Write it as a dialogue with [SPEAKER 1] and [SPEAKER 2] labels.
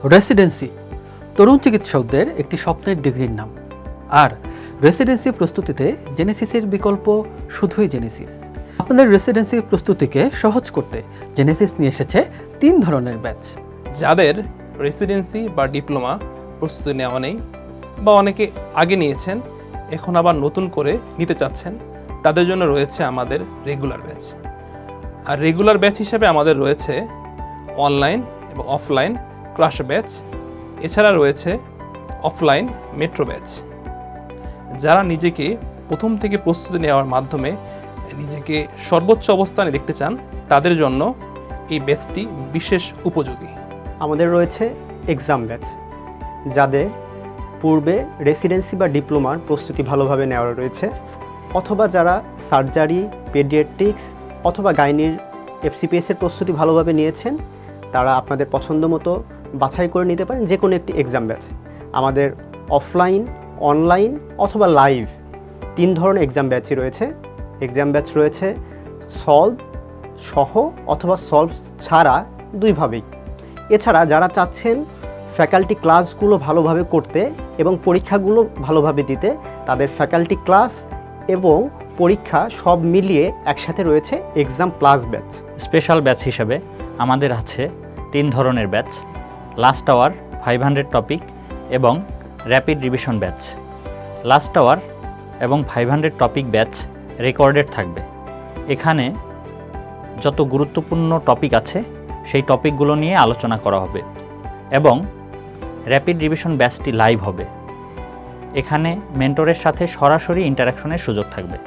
[SPEAKER 1] Residency তরুণ চিকিৎসকদের একটি স্বপ্নের ডিগ্রির নাম। আর রেসিডেন্সি প্রস্তুতিতে জেনেসিসের বিকল্প শুধুই জেনেসিস। আপনাদের রেসিডেন্সি প্রস্তুতিকে সহজ করতে জেনেসিস নিয়ে এসেছে 3 ধরনের ব্যাচ।
[SPEAKER 2] যাদের রেসিডেন্সি বা ডিপ্লোমা প্রস্তুতি নেওয়া নেই বা অনেকে আগে নিয়েছেন এখন আবার নতুন করে নিতে চাচ্ছেন, তাদের জন্য রয়েছে আমাদের রেগুলার ব্যাচ। আর রেগুলার ব্যাচ হিসেবে আমাদের রয়েছে অনলাইন এবং অফলাইন ক্লাস ব্যাচ, এছাড়া রয়েছে অফলাইন মেট্রো ব্যাচ। যারা নিজেকে প্রথম থেকে প্রস্তুতি নেওয়ার মাধ্যমে নিজেকে সর্বোচ্চ অবস্থানে দেখতে চান তাদের জন্য এই ব্যাচটি বিশেষ উপযোগী।
[SPEAKER 3] আমাদের রয়েছে এক্সাম ব্যাচ, যাদের পূর্বে রেসিডেন্সি বা ডিপ্লোমার প্রস্তুতি ভালোভাবে নেওয়া রয়েছে, অথবা যারা সার্জারি, পেডিয়াট্রিক্স অথবা গাইনির এফসিপিএসের প্রস্তুতি ভালোভাবে নিয়েছেন, তারা আপনাদের পছন্দ মতো বাছাই করে নিতে পারেন যে কোনো একটি এক্সাম ব্যাচ। আমাদের অফলাইন, অনলাইন অথবা লাইভ 3 ধরনের এক্সাম ব্যাচই রয়েছে। এক্সাম ব্যাচ রয়েছে সলভ সহ অথবা সলভ ছাড়া 2ভাবেই। এছাড়া যারা চাচ্ছেন ফ্যাকাল্টি ক্লাসগুলো ভালোভাবে করতে এবং পরীক্ষাগুলো ভালোভাবে দিতে, তাদের ফ্যাকাল্টি ক্লাস এবং পরীক্ষা সব মিলিয়ে একসাথে রয়েছে exam plus batch.
[SPEAKER 4] Special batch হিসেবে আমাদের আছে 3 ধরনের ব্যাচ: লাস্ট আওয়ার, 500 টপিক এবং rapid revision batch. Last hour এবং 500 টপিক ব্যাচ রেকর্ডেড থাকবে। এখানে যত গুরুত্বপূর্ণ টপিক আছে সেই টপিকগুলো নিয়ে আলোচনা করা হবে এবং র্যাপিড রিভিশন ব্যাচটি লাইভ হবে। এখানে মেন্টরের সাথে সরাসরি ইন্টারাকশনের সুযোগ থাকবে।